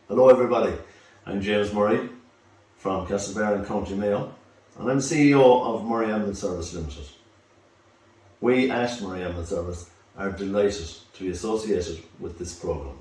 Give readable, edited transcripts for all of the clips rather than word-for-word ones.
Hello everybody, I'm James Murray from Castlebar in County Mayo, and I'm CEO of Murray Ambulance Service Limited. We at Murray Ambulance Service are delighted to be associated with this programme.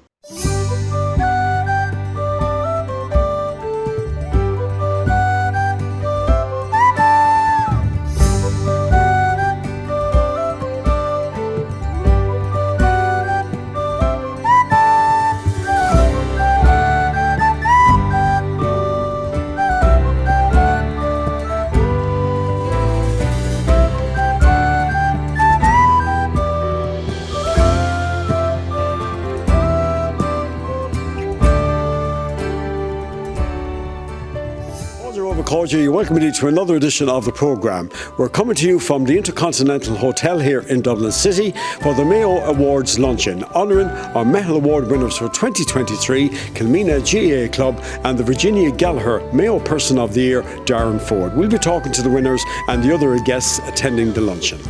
Welcome you to another edition of the programme. We're coming to you from the Intercontinental Hotel here in Dublin City for the Mayo Awards Luncheon, honouring our Meitheal Award winners for 2023, Kilmeena GAA Club and the Virginia Gallagher Mayo Person of the Year, Darren Forde. We'll be talking to the winners and the other guests attending the luncheon.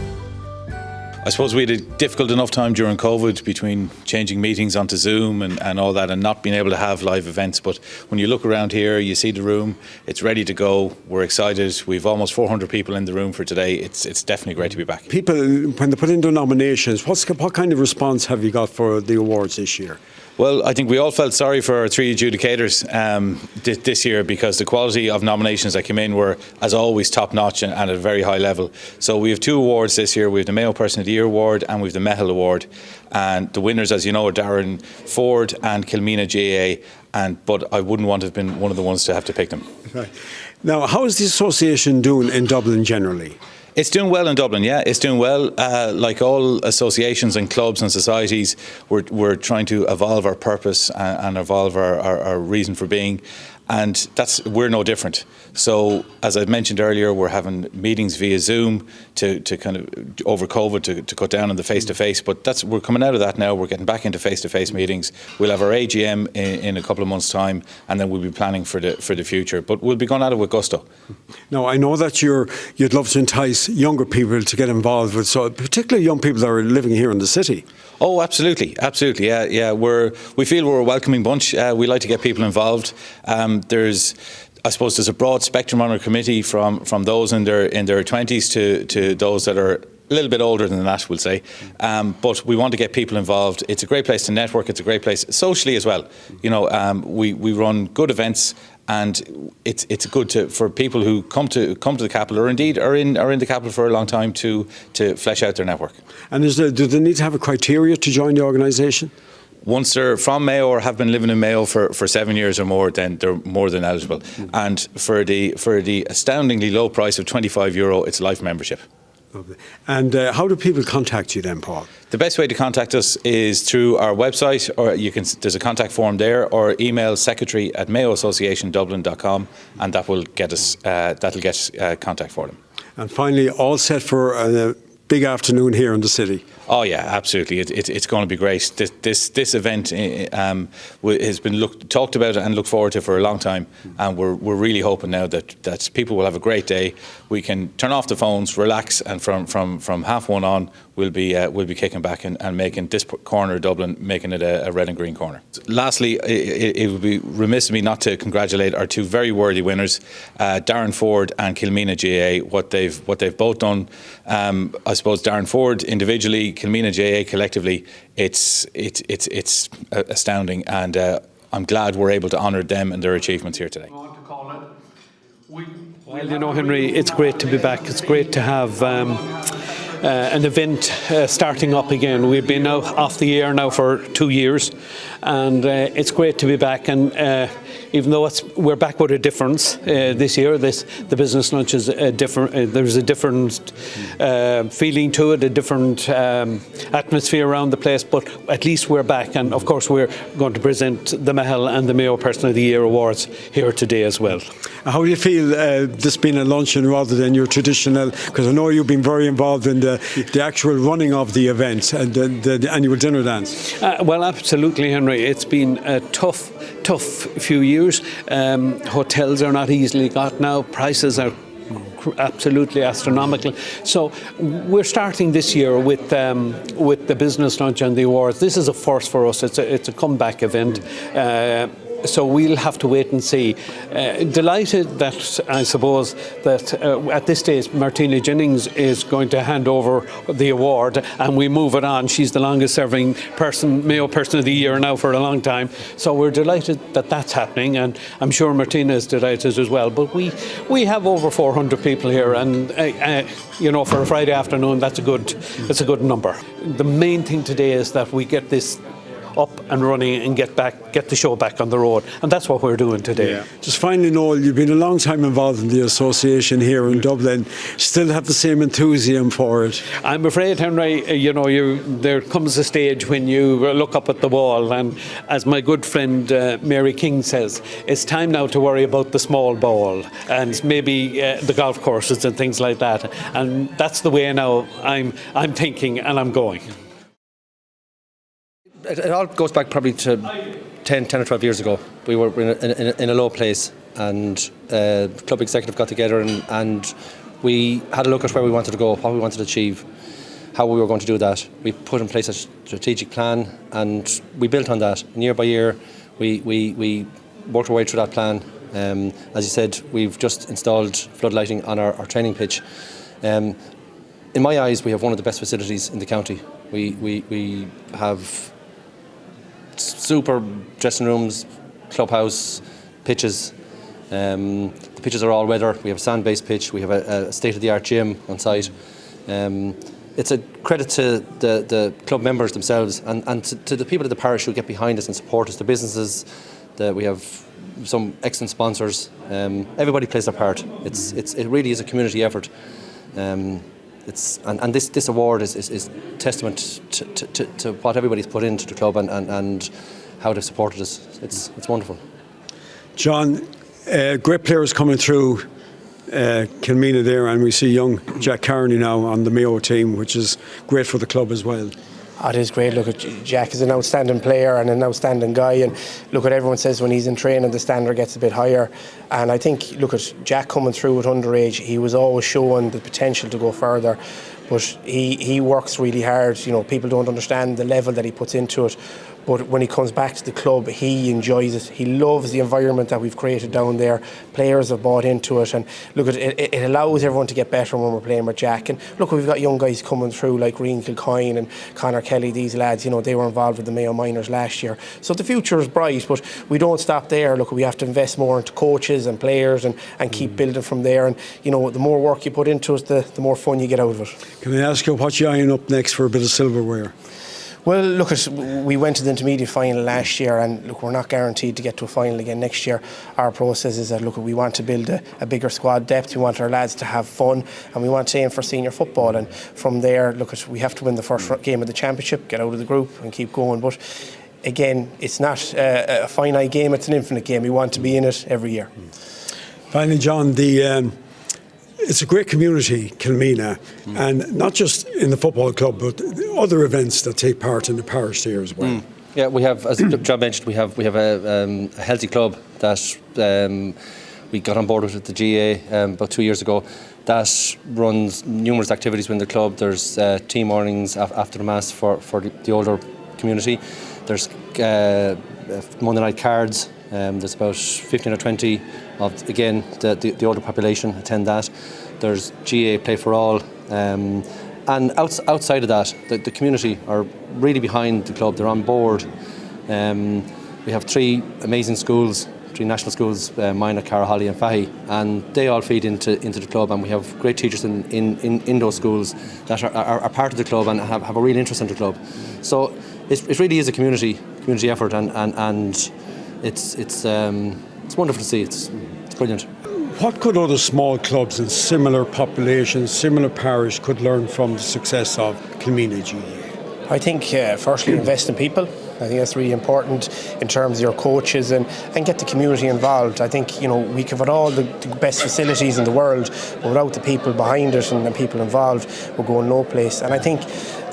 I suppose we had a difficult enough time during COVID between changing meetings onto Zoom and all that and not being able to have live events. But when you look around here, you see the room, it's ready to go. We're excited. We've almost 400 people in the room for today. It's definitely great to be back. People, when they put in their nominations, what kind of response have you got for the awards this year? Well, I think we all felt sorry for our three adjudicators this year because the quality of nominations that came in were, as always, top-notch and at a very high level. So we have two awards this year. We have the Mayo Person of the Year Award and we have the Meitheal Award. And the winners, as you know, are Darren Forde and Kilmeena GAA. But I wouldn't want to have been one of the ones to have to pick them. Right. Now, how is the association doing in Dublin generally? It's doing well in Dublin, yeah. It's doing well. Like all associations and clubs and societies, we're trying to evolve our purpose and evolve our reason for being. And we're no different. So, as I mentioned earlier, we're having meetings via Zoom to kind of, over COVID, to cut down on the face-to-face. But we're coming out of that now. We're getting back into face-to-face meetings. We'll have our AGM in a couple of months' time, and then we'll be planning for the future. But we'll be going at it with gusto. Now, I know that you'd love to entice younger people to get involved with, so particularly young people that are living here in the city. Oh, absolutely, yeah. We feel we're a welcoming bunch. We like to get people involved. There's a broad spectrum on our committee from those in their 20s to those that are a little bit older than that, we'll say. But we want to get people involved. It's a great place to network. It's a great place socially as well. You know, we run good events. And it's good for people who come to the capital, or indeed are in the capital for a long time, to flesh out their network. And do they need to have a criteria to join the organisation? Once they're from Mayo or have been living in Mayo for 7 years or more, then they're more than eligible. And for the astoundingly low price of €25, it's life membership. Lovely. And how do people contact you then, Paul? The best way to contact us is through our website, or there's a contact form there, or email secretary@mayoassociationdublin.com, and that will get us contact for them. And finally, all set for a big afternoon here in the city. Oh yeah, absolutely. It's going to be great. This event has been talked about and looked forward to for a long time, and we're really hoping now that people will have a great day. We can turn off the phones, relax, and from 1:30 on, we'll be kicking back and making this corner of Dublin, making it a red and green corner. Lastly, it would be remiss of me not to congratulate our two very worthy winners, Darren Forde and Kilmeena GAA. What they've both done. I suppose Darren Forde individually, Kilmeena GAA collectively, it's astounding, and I'm glad we're able to honour them and their achievements here today. Well, you know, Henry, it's great to be back. It's great to have an event starting up again. We've been out off the air now for 2 years, and it's great to be back. And even though we're back with a difference this year, the business lunch is different. There's a different feeling to it, a different atmosphere around the place. But at least we're back, and of course we're going to present the Meitheal and the Mayo Person of the Year awards here today as well. How do you feel this being a luncheon rather than your traditional? Because I know you've been very involved in the actual running of the event and the annual dinner dance. Well, absolutely, Henry. It's been a tough few years. Hotels are not easily got now. Prices are absolutely astronomical. So we're starting this year with the business lunch and the awards. This is a first for us. It's a comeback event. So we'll have to wait and see. Delighted that I suppose that at this stage Martina Jennings is going to hand over the award and we move it on. She's the longest serving Mayo Person of the Year now for a long time. So we're delighted that that's happening, and I'm sure Martina is delighted as well. But we have over 400 people here, and for a Friday afternoon that's a good number. The main thing today is that we get this up and running and get the show back on the road, and that's what we're doing today. Yeah. Just finally, Noel, you've been a long time involved in the association here in Dublin. Still have the same enthusiasm for it? I'm afraid, Henry, there comes a stage when you look up at the wall, and as my good friend Mary King says, it's time now to worry about the small ball and maybe the golf courses and things like that, and that's the way now I'm thinking and I'm going. It all goes back probably to 10 or 12 years ago. We were in a low place, and the club executive got together and we had a look at where we wanted to go, what we wanted to achieve, how we were going to do that. We put in place a strategic plan and we built on that. And year by year, we worked our way through that plan. As you said, we've just installed floodlighting on our training pitch. In my eyes, we have one of the best facilities in the county. We have super dressing rooms, clubhouse, pitches. The pitches are all weather. We have a sand-based pitch. We have a state-of-the-art gym on site. It's a credit to the club members themselves and to the people of the parish who get behind us and support us. The businesses, we have some excellent sponsors. Everybody plays their part. It really is a community effort. This award is testament to what everybody's put into the club and how they've supported us. It's wonderful. John, great players coming through Kilmeena there, and we see young Jack Carney now on the Mayo team, which is great for the club as well. It is great. Look, Jack is an outstanding player and an outstanding guy, and look, what everyone says when he's in training, the standard gets a bit higher. And I think, look at Jack coming through at underage, he was always showing the potential to go further, but he works really hard. People don't understand the level that he puts into it. But when he comes back to the club, he enjoys it. He loves the environment that we've created down there. Players have bought into it, and look, it allows everyone to get better when we're playing with Jack. And look, we've got young guys coming through like Rian Kilcoyne and Conor Kelly. These lads, they were involved with the Mayo minors last year. So the future is bright, but we don't stop there. Look, we have to invest more into coaches and players and keep building from there. And the more work you put into it, the more fun you get out of it. Can I ask you what you're eyeing up next for a bit of silverware? Well, look, we went to the intermediate final last year, and look, we're not guaranteed to get to a final again next year. Our process is that, look, we want to build a bigger squad depth. We want our lads to have fun, and we want to aim for senior football. And from there, look, we have to win the first game of the championship, get out of the group, and keep going. But again, it's not a finite game; it's an infinite game. We want to be in it every year. Finally, John, it's a great community, Kilmeena, and not just in the football club, but other events that take part in the parish here as well. Yeah, we have, as John mentioned, we have a healthy club that we got on board with at the GAA about 2 years ago. That runs numerous activities within the club. There's tea mornings after the mass for the older community. There's Monday night cards. There's about 15 or 20 of, again, the older population attend that. There's GAA Play for All. And outside of that, the community are really behind the club. They're on board. We have 3 amazing schools, 3 national schools, Minor, Cara, Holly and Fahy, and they all feed into the club, and we have great teachers in those schools that are part of the club and have a real interest in the club. So it really is a community effort, and it's wonderful to see. It's brilliant. What could other small clubs in similar populations, similar parish could learn from the success of Kilmeena GAA? I think firstly invest in people. I think that's really important in terms of your coaches and get the community involved. I think we could have all the best facilities in the world, but without the people behind it and the people involved, we're going no place. And I think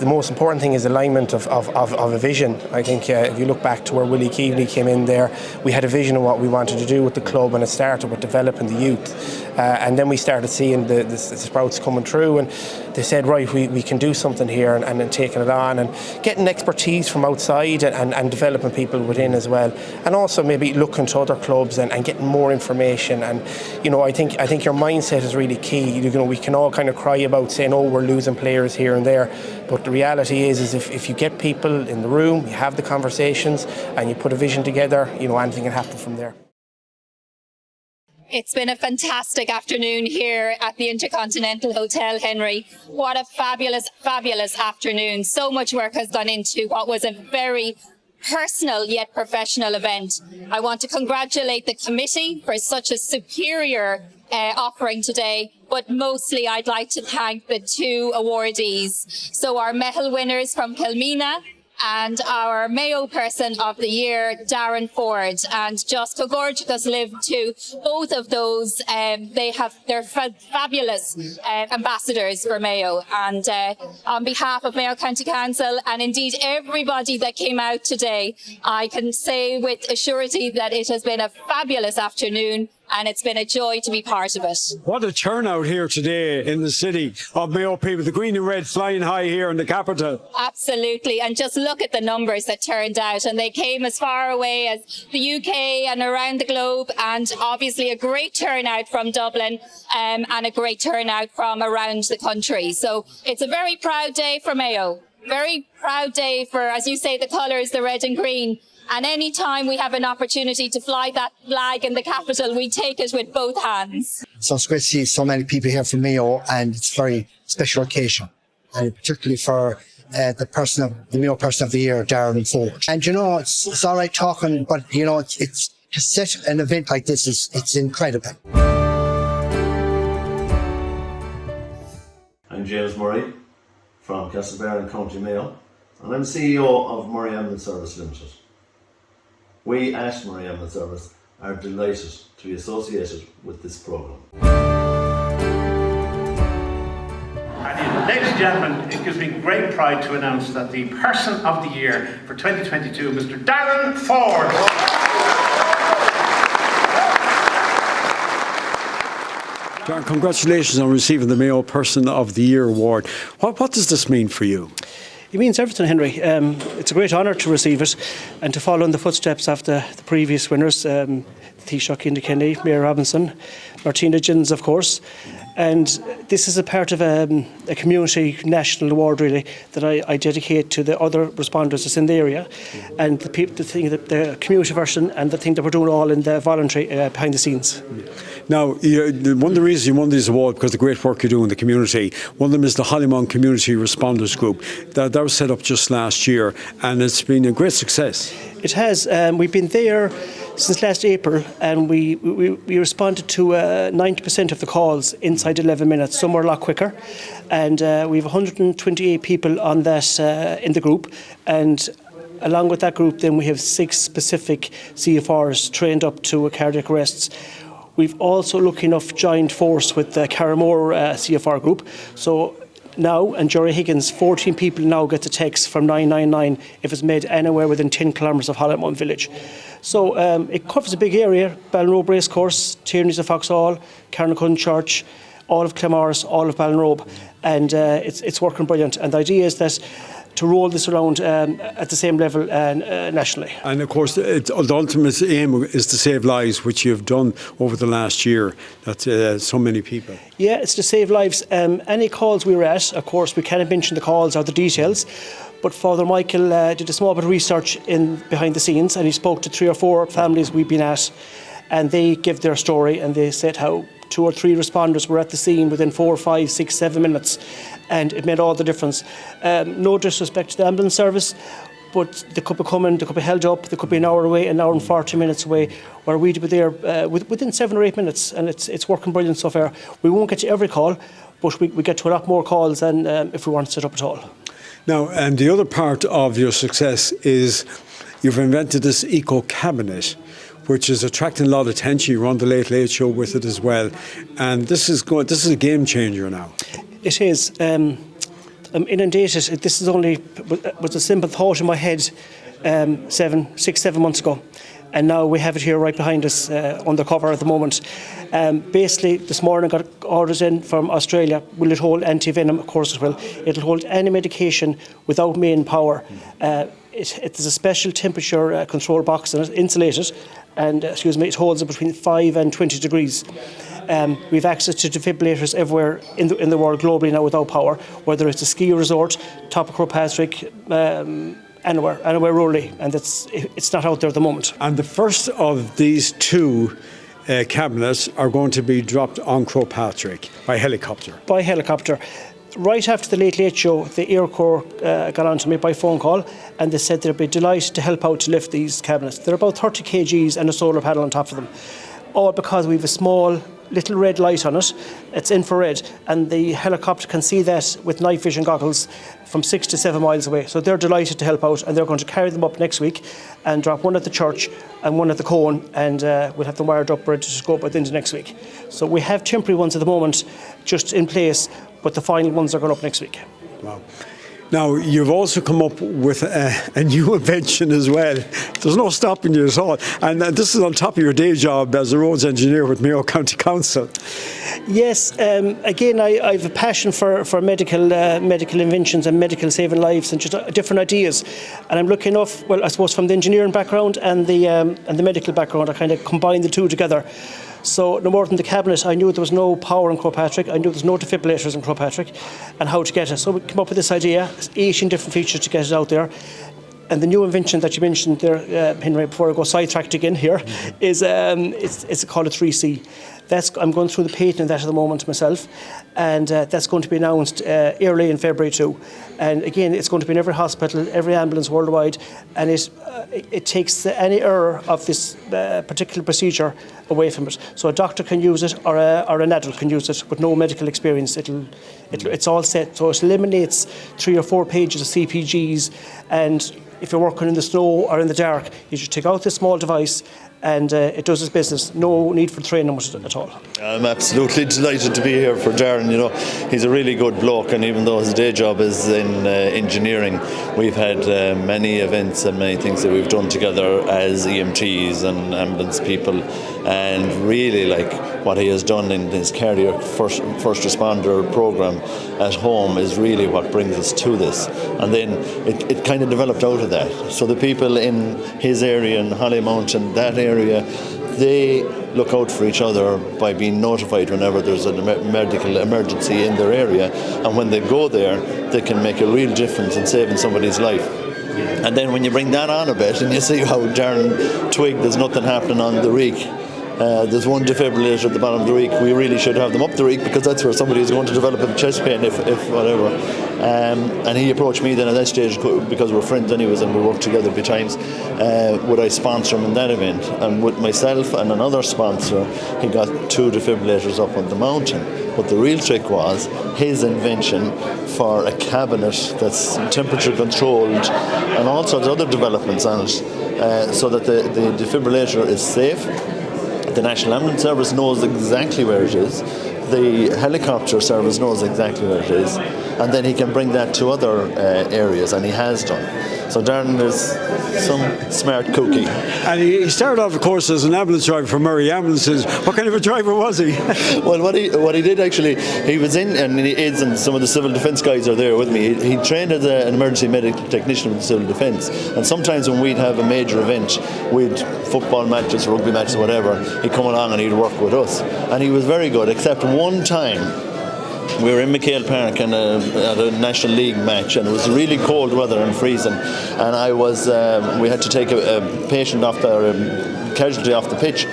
the most important thing is alignment of a vision. I think if you look back to where Willie Keaveney came in there, we had a vision of what we wanted to do with the club, and it started with developing the youth. And then we started seeing the sprouts coming through, and they said, right, we can do something here, and then taking it on and getting expertise from outside and developing people within as well. And also maybe looking to other clubs and getting more information. And, I think your mindset is really key. We can all kind of cry about saying, oh, we're losing players here and there. But the reality is if you get people in the room, you have the conversations, and you put a vision together, anything can happen from there. It's been a fantastic afternoon here at the Intercontinental Hotel, Henry. What a fabulous, fabulous afternoon. So much work has gone into what was a very personal yet professional event. I want to congratulate the committee for such a superior offering today, but mostly I'd like to thank the two awardees. So our Meitheal winners from Kilmeena and our Mayo Person of the Year, Darren Forde, and just congratulations live to both of those. They're fabulous ambassadors for Mayo, and on behalf of Mayo County Council and indeed everybody that came out today, I can say with assurity that it has been a fabulous afternoon, and it's been a joy to be part of it. What a turnout here today in the city of Mayo people. The green and red flying high here in the capital. Absolutely, and just look at the numbers that turned out, and they came as far away as the UK and around the globe, and obviously a great turnout from Dublin and a great turnout from around the country. So it's a very proud day for Mayo. Very proud day for, as you say, the colours, the red and green. And any time we have an opportunity to fly that flag in the capital, we take it with both hands. So it's great to see so many people here from Mayo, and it's a very special occasion, and particularly for the Mayo Person of the Year, Darren Forde. And it's all right talking, but it's to set an event like this it's incredible. I'm James Murray from Castlebar in County Mayo, and I'm CEO of Murray Ambulance Service Limited. We at Murray Ambulance Service are delighted to be associated with this programme. Ladies and gentlemen, it gives me great pride to announce that the Person of the Year for 2022, Mr. Darren Forde. Darren, congratulations on receiving the Mayo Person of the Year award. What does this mean for you? It means everything, Henry. It's a great honour to receive it and to follow in the footsteps of the previous winners, Taoiseach Enda Kenny, Mayor Robinson, Martina Gins, of course. And this is a part of a community national award, really, that I dedicate to the other responders that's in the area, and the community version, and the thing that we're doing all in the voluntary behind the scenes. Now, one of the reasons you won this award because of the great work you do in the community. One of them is the Hollymount Community Responders Group. That was set up just last year, and it's been a great success. It has. We've been there since last April, and we responded to 90% of the calls inside 11 minutes. Some were a lot quicker, and we have 128 people on that in the group, and along with that group then we have 6 specific CFRs trained up to cardiac arrests. We've also, lucky enough, joined force with the Carramore CFR group. So now, and Jerry Higgins, 14 people now get the text from 999 if it's made anywhere within 10 kilometres of Hollymount village. So it covers a big area: Ballinrobe Racecourse, Tierney's of Foxhall, Carnacun Church, all of Clamorris, all of Ballinrobe, and it's working brilliant. And the idea is that to roll this around at the same level nationally. And of course, the ultimate aim is to save lives, which you've done over the last year. That's so many people. Yeah, it's to save lives. Any calls we were at, of course, we can't mention the calls or the details, but Father Michael did a small bit of research behind the scenes, and he spoke to 3 or 4 families we've been at, and they gave their story, and they said how 2 or 3 responders were at the scene within 4, 5, 6, 7 minutes, and it made all the difference. No disrespect to the ambulance service, but they could be coming, they could be held up, they could be an hour away, an hour and 40 minutes away, where we'd be there within 7 or 8 minutes, and it's working brilliant so far. We won't get to every call, but we get to a lot more calls than if we weren't set up at all. Now, and the other part of your success is you've invented this eco-cabinet, which is attracting a lot of attention. You're on the Late Late Show with it as well, and this is a game changer now. It is. I'm inundated. This is only was a simple thought in my head 6-7 months ago. And now we have it here right behind us under cover at the moment. Basically, this morning I got orders in from Australia. Will it hold anti-venom? Of course it will. It'll hold any medication without main power. It is a special temperature control box and it's insulated. And it holds it between 5 and 20 degrees. We've access to defibrillators everywhere in the world globally now without power, whether it's a ski resort, top of Croagh Patrick, anywhere really, and it's not out there at the moment. And the first of these two cabinets are going to be dropped on Croagh Patrick by helicopter. By helicopter. Right after the Late Late Show, the Air Corps got on to me by phone call and they said they'd be delighted to help out to lift these cabinets. They're about 30 kgs and a solar panel on top of them. All because we have a small little red light on it. It's infrared and the helicopter can see that with night vision goggles from 6 to 7 miles away. So they're delighted to help out and they're going to carry them up next week and drop one at the church and one at the Cone, and we'll have them wired up ready to go by the end of next week. So we have temporary ones at the moment just in place, but the final ones are going up next week. Wow. Now, you've also come up with a new invention as well. There's no stopping you at all. And this is on top of your day job as a roads engineer with Mayo County Council. Yes, again, I have a passion for medical inventions and medical saving lives and just different ideas. And I'm lucky enough, well, I suppose from the engineering background and the medical background, I kind of combine the two together. So no more than the cabinet, I knew there was no power in Croagh Patrick, I knew there was no defibrillators in Croagh Patrick, and how to get it. So we came up with this idea, 18 different features to get it out there. And the new invention that you mentioned there, Henry, before I go sidetracked again here, is it's called a 3C. I'm going through the patent of that at the moment myself, and that's going to be announced early in February too. And again, it's going to be in every hospital, every ambulance worldwide, and it takes any error of this particular procedure away from it. So a doctor can use it, or an adult can use it with no medical experience. It's all set, so it eliminates 3 or 4 pages of CPGs. And if you're working in the snow or in the dark, you just take out this small device and it does its business. No need for training with it at all. I'm absolutely delighted to be here for Darren. You know, he's a really good bloke, and even though his day job is in engineering, we've had many events and many things that we've done together as EMTs and ambulance people, and really like what he has done in his cardiac first responder program at home is really what brings us to this. And then it kind of developed out of that. So the people in his area in Hollymount and that area, they look out for each other by being notified whenever there's a medical emergency in their area, and when they go there they can make a real difference in saving somebody's life. And then when you bring that on a bit and you see how Darren twigged there's nothing happening on the reek, there's one defibrillator at the bottom of the reek, we really should have them up the reek because that's where somebody is going to develop a chest pain if whatever. And he approached me then at that stage, because we're friends anyways and we work together a few times, would I sponsor him in that event? And with myself and another sponsor, he got 2 defibrillators up on the mountain. But the real trick was his invention for a cabinet that's temperature controlled and all sorts of other developments on it, so that the defibrillator is safe. The National Ambulance Service knows exactly where it is. The helicopter service knows exactly where it is. And then he can bring that to other areas, and he has done. So Darren is some smart cookie. And he started off, of course, as an ambulance driver for Murray Ambulances. What kind of a driver was he? Well, what he did actually, he was in, and he is, and some of the civil defence guys are there with me. He trained as an emergency medical technician with civil defence. And sometimes when we'd have a major event, we'd football matches, rugby matches, whatever, he'd come along and he'd work with us. And he was very good, except one time, we were in Meitheal Park at a National League match, and it was really cold weather and freezing, and we had to take a patient off casualty off the pitch.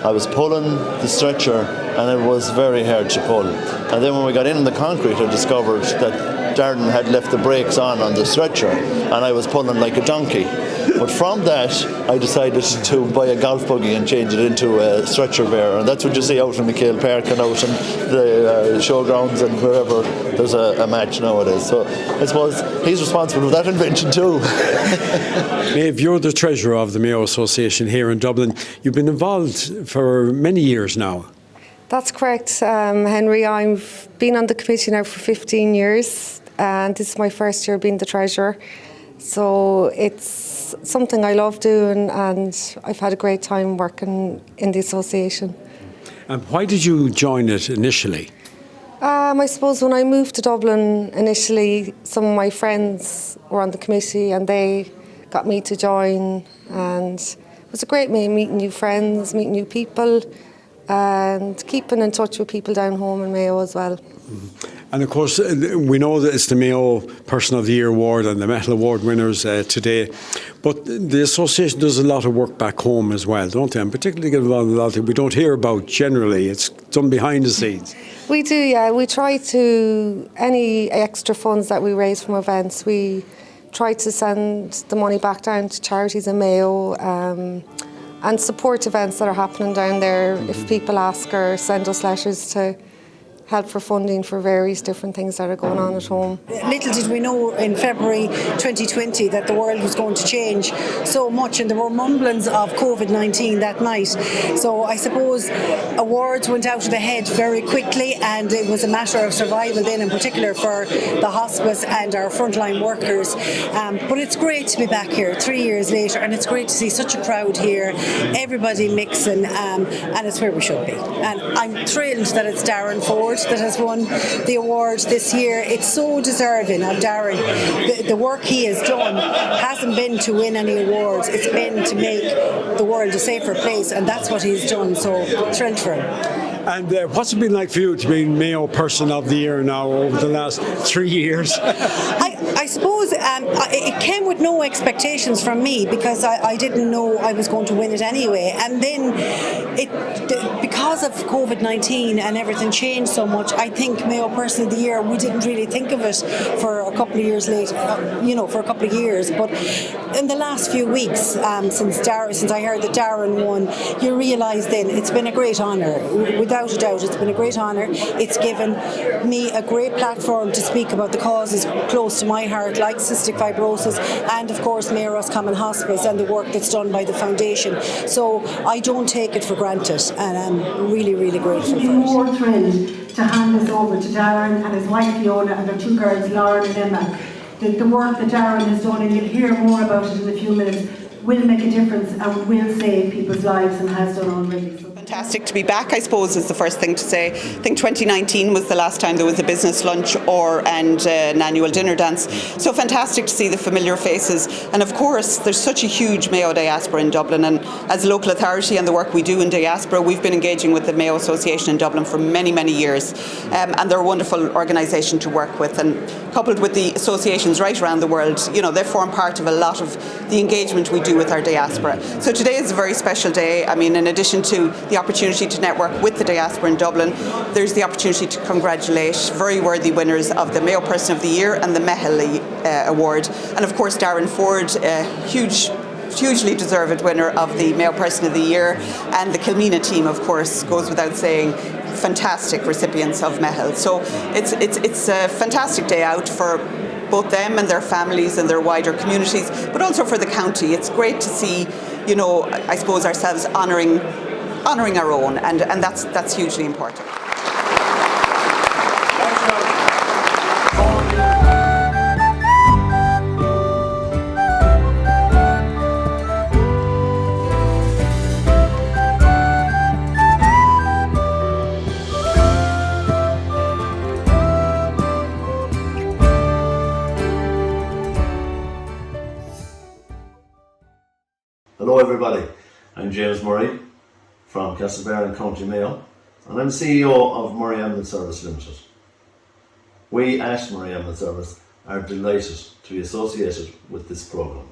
I was pulling the stretcher and it was very hard to pull. And then when we got in the concrete, I discovered that Darren had left the brakes on the stretcher and I was pulling like a donkey. But from that, I decided to buy a golf buggy and change it into a stretcher bearer. And that's what you see out in Meitheal Park and out in the showgrounds and wherever there's a match nowadays. So I suppose he's responsible for that invention too. Maeve, you're the treasurer of the Mayo Association here in Dublin. You've been involved for many years now. That's correct, Henry. I've been on the committee now for 15 years. and this is my first year being the treasurer. So it's something I love doing, and I've had a great time working in the association. And why did you join it initially? I suppose when I moved to Dublin initially, some of my friends were on the committee and they got me to join, and it was a great way meeting new friends, meeting new people, and keeping in touch with people down home in Mayo as well. And of course, we know that it's the Mayo Person of the Year award and the Meitheal Award winners today, but the association does a lot of work back home as well, don't they? And particularly get involved in a lot that we don't hear about generally. It's done behind the scenes. We do, yeah. We try to, any extra funds that we raise from events, we try to send the money back down to charities in Mayo, and support events that are happening down there. If people ask or send us letters to help for funding for various different things that are going on at home. Little did we know in February 2020 that the world was going to change so much, and there were mumblings of COVID-19 that night. So I suppose awards went out of the head very quickly, and it was a matter of survival then, in particular for the hospice and our frontline workers. But it's great to be back here 3 years later, and it's great to see such a crowd here, everybody mixing, and it's where we should be. And I'm thrilled that it's Darren Forde that has won the award this year. It's so deserving of Darren. The work he has done hasn't been to win any awards, it's been to make the world a safer place, and that's what he's done, so thrilled for him. And what's it been like for you to be Mayo Person of the Year now over the last 3 years? I suppose it came with no expectations from me, because I didn't know I was going to win it anyway. And then because of COVID-19 and everything changed so much, I think Mayo Person of the Year, we didn't really think of it for a couple of years later, for a couple of years. But in the last few weeks, since I heard that Darren won, you realise then it's been a great honour. Without a doubt, it's been a great honour. It's given me a great platform to speak about the causes close to my heart, like cystic fibrosis, and of course Mayo Roscommon Hospice and the work that's done by the foundation. So I don't take it for granted, and I'm really, really grateful for it. More thrilled to hand this over to Darren and his wife Fiona and their two girls, Lauren and Emma. The work that Darren has done, and you'll hear more about it in a few minutes, will make a difference and will save people's lives, and has done already. So fantastic to be back, I suppose, is the first thing to say. I think 2019 was the last time there was a business lunch and an annual dinner dance. So fantastic to see the familiar faces. And of course, there's such a huge Mayo diaspora in Dublin. And as a local authority and the work we do in diaspora, we've been engaging with the Mayo Association in Dublin for many, many years. And they're a wonderful organisation to work with. And coupled with the associations right around the world, they form part of a lot of the engagement we do with our diaspora. So today is a very special day. I mean, in addition to the opportunity to network with the diaspora in Dublin, there's the opportunity to congratulate very worthy winners of the Mayo Person of the Year and the Meitheal Award. And of course, Darren Forde, hugely deserved winner of the Mayo Person of the Year, and the Kilmeena team, of course, goes without saying, fantastic recipients of Meitheal. So it's a fantastic day out for both them and their families and their wider communities, but also for the county. It's great to see, I suppose, ourselves honouring our own, and that's hugely important. Hello everybody, I'm James Murray from Castlebar in County Mayo, and I'm CEO of Murray Ambulance Service Limited. We at Murray Ambulance Service are delighted to be associated with this programme.